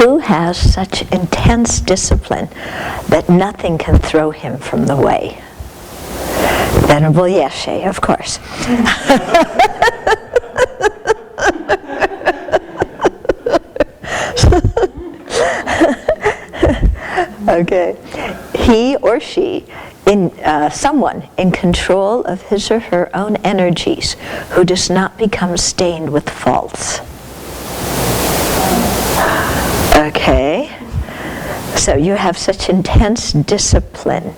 Who has such intense discipline that nothing can throw him from the way? Venerable Yeshe, of course. Okay. He or she, someone in control of his or her own energies who does not become stained with faults. Okay. So you have such intense discipline,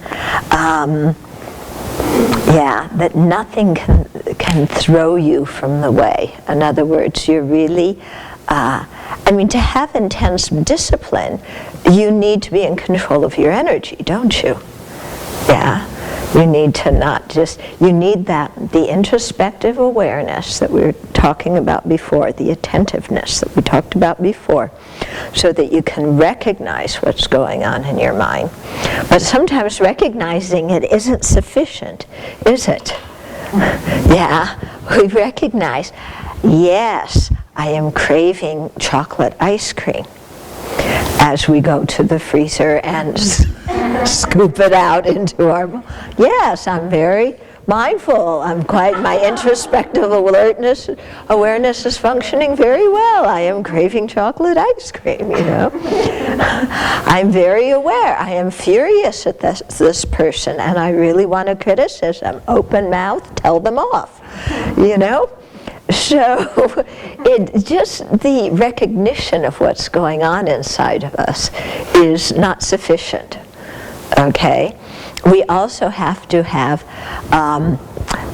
that nothing can throw you from the way. In other words, you're really, to have intense discipline, you need to be in control of your energy, don't you? Yeah. You need to not just, you need the introspective awareness that we were talking about before, the attentiveness that we talked about before, so that you can recognize what's going on in your mind. But sometimes recognizing it isn't sufficient, is it? Yeah, we recognize, yes, I am craving chocolate ice cream, as we go to the freezer and scoop it out into our, yes, I'm very mindful. My introspective awareness is functioning very well. I am craving chocolate ice cream, I'm very aware. I am furious at this person, and I really want to criticism. Open mouth, tell them off, So just the recognition of what's going on inside of us is not sufficient. Okay? We also have to have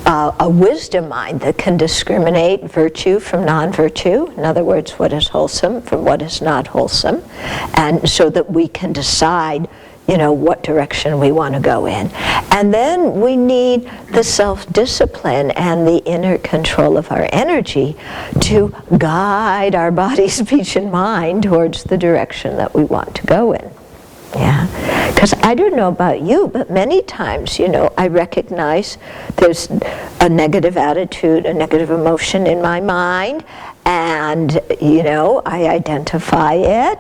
a wisdom mind that can discriminate virtue from non-virtue. In other words, what is wholesome from what is not wholesome. And so that we can decide, what direction we want to go in. And then we need the self-discipline and the inner control of our energy to guide our body, speech, and mind towards the direction that we want to go in. Yeah, because I don't know about you, but many times, I recognize there's a negative attitude, a negative emotion in my mind, and, I identify it,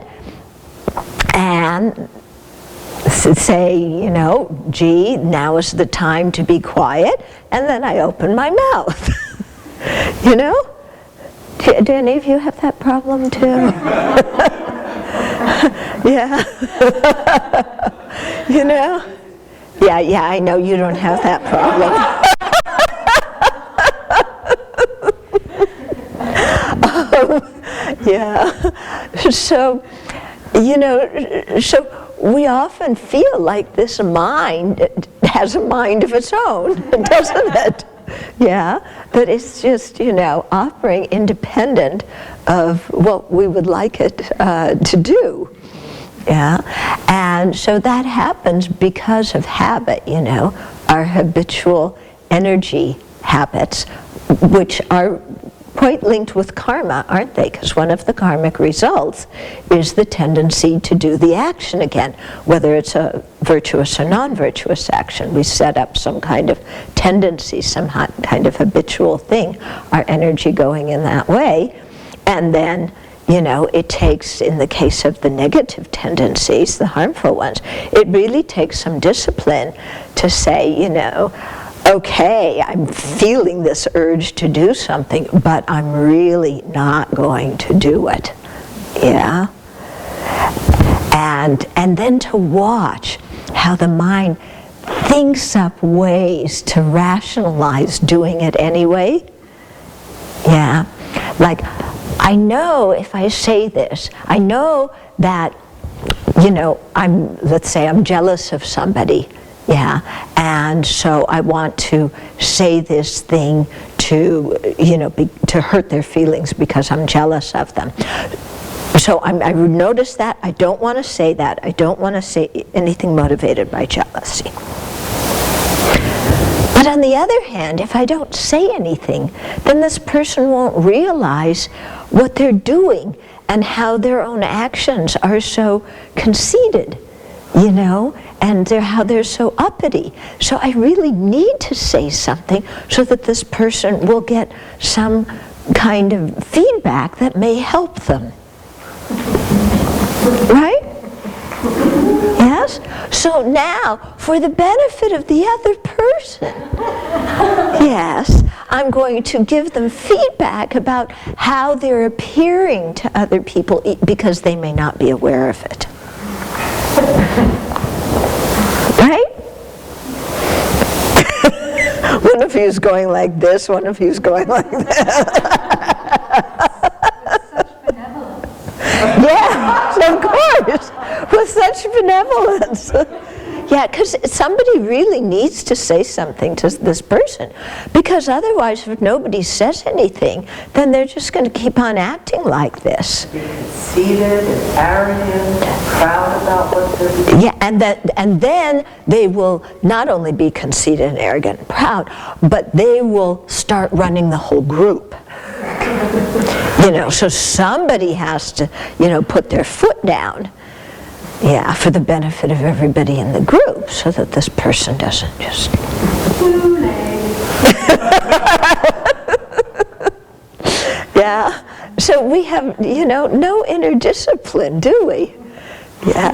and say, gee, now is the time to be quiet, and then I open my mouth. Do any of you have that problem too? Yeah. Yeah, I know you don't have that problem. So, so we often feel like this mind has a mind of its own, doesn't it? Yeah, but it's just, operating independent of what we would like it to do. Yeah, and so that happens because of habit, our habitual energy habits, which are quite linked with karma, aren't they? Because one of the karmic results is the tendency to do the action again, whether it's a virtuous or non-virtuous action. We set up some kind of tendency, some kind of habitual thing, our energy going in that way, and then it takes, in the case of the negative tendencies, the harmful ones, it really takes some discipline to say, okay, I'm feeling this urge to do something, but I'm really not going to do it. Yeah? And then to watch how the mind thinks up ways to rationalize doing it anyway. Yeah? Like, I know if I say this, I know that, let's say I'm jealous of somebody. Yeah, and so I want to say this thing to, to hurt their feelings because I'm jealous of them. So I notice that. I don't want to say that. I don't want to say anything motivated by jealousy. But on the other hand, if I don't say anything, then this person won't realize what they're doing and how their own actions are so conceited, and how they're so uppity. So I really need to say something so that this person will get some kind of feedback that may help them. Right? Yes? So now, for the benefit of the other person, yes, I'm going to give them feedback about how they're appearing to other people because they may not be aware of it. Right? One of you is going like this, one of you is going like that. Yes, of course, with such benevolence. Yeah, because somebody really needs to say something to this person, because otherwise if nobody says anything, then they're just going to keep on acting like this. Conceited and arrogant and proud about what they're doing. Yeah, and then they will not only be conceited and arrogant and proud, but they will start running the whole group. So somebody has to, put their foot down, for the benefit of everybody in the group, so that this person doesn't just... Yeah, so we have, no inner discipline, do we? Yeah.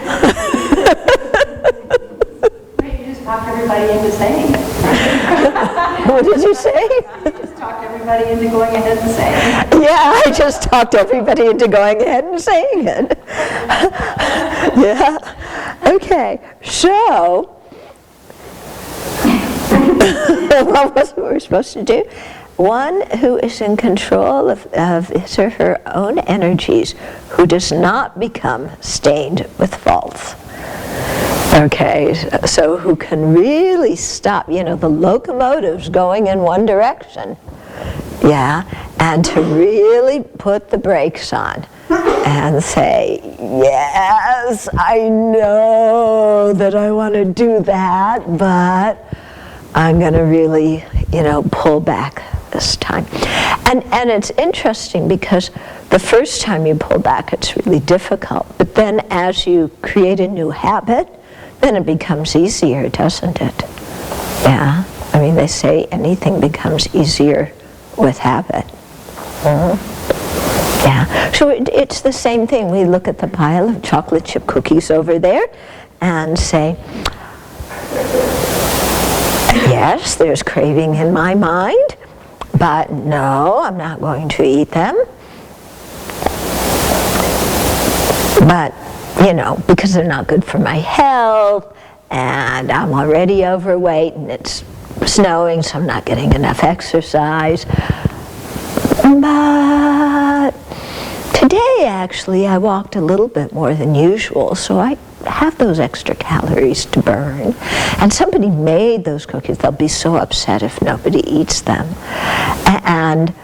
You just talked everybody into saying it. What did you say? You just talked everybody into going ahead and saying it. Yeah, I just talked everybody into going ahead and saying it. Yeah. Okay, so what was we were supposed to do? One who is in control of his or her own energies, who does not become stained with faults. Okay, so who can really stop, the locomotives going in one direction, and to really put the brakes on and say, yes, I know that I want to do that, but I'm going to really, pull back this time. And it's interesting because the first time you pull back, it's really difficult. But then as you create a new habit, then it becomes easier, doesn't it? Yeah. I mean, they say anything becomes easier with habit. Mm-hmm. Yeah. So it's the same thing. We look at the pile of chocolate chip cookies over there and say, yes, there's craving in my mind, but no, I'm not going to eat them. But, because they're not good for my health, and I'm already overweight, and it's snowing, so I'm not getting enough exercise. But today, actually, I walked a little bit more than usual, so I have those extra calories to burn. And somebody made those cookies. They'll be so upset if nobody eats them. And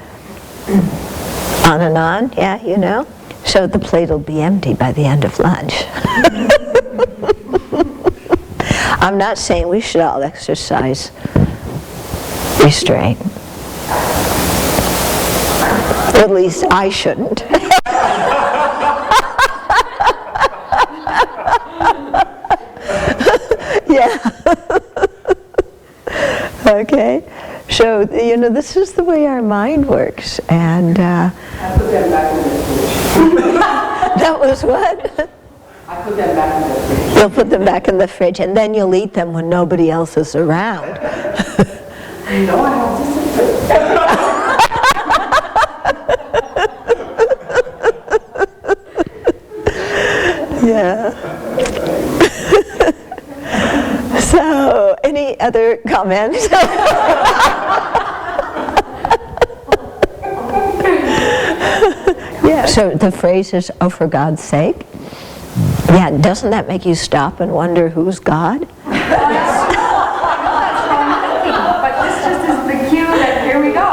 on, yeah, So the plate will be empty by the end of lunch. I'm not saying we should all exercise restraint. At least I shouldn't. Yeah. Okay. So, this is the way our mind works. And I put them back in the fridge. That was what? I put them back in the fridge. You'll put them back in the fridge, and then you'll eat them when nobody else is around. No, I have discipline. Yeah. So, any other comments? Yeah. So the phrase is, "Oh, for God's sake." Yeah. Doesn't that make you stop and wonder who's God? But this just is the cue that here we go.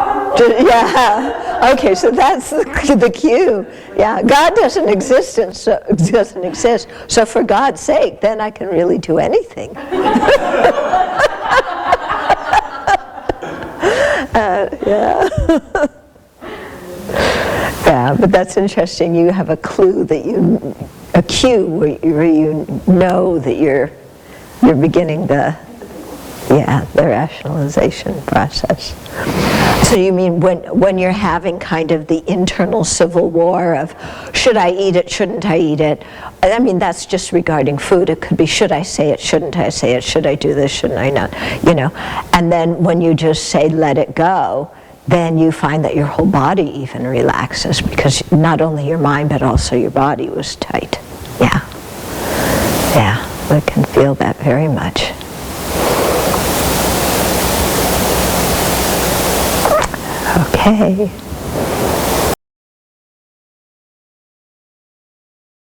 Yeah. Okay. So that's the cue. Yeah. God doesn't exist, doesn't exist. So for God's sake, then I can really do anything. Yeah. Yeah, but that's interesting. You have a clue that a cue where you know that you're beginning the rationalization process. So you mean when you're having kind of the internal civil war of should I eat it, shouldn't I eat it? I mean, that's just regarding food. It could be should I say it, shouldn't I say it, should I do this, shouldn't I not, you know. And then when you just say let it go, then you find that your whole body even relaxes, because not only your mind but also your body was tight. Yeah. Yeah, I can feel that very much. Okay.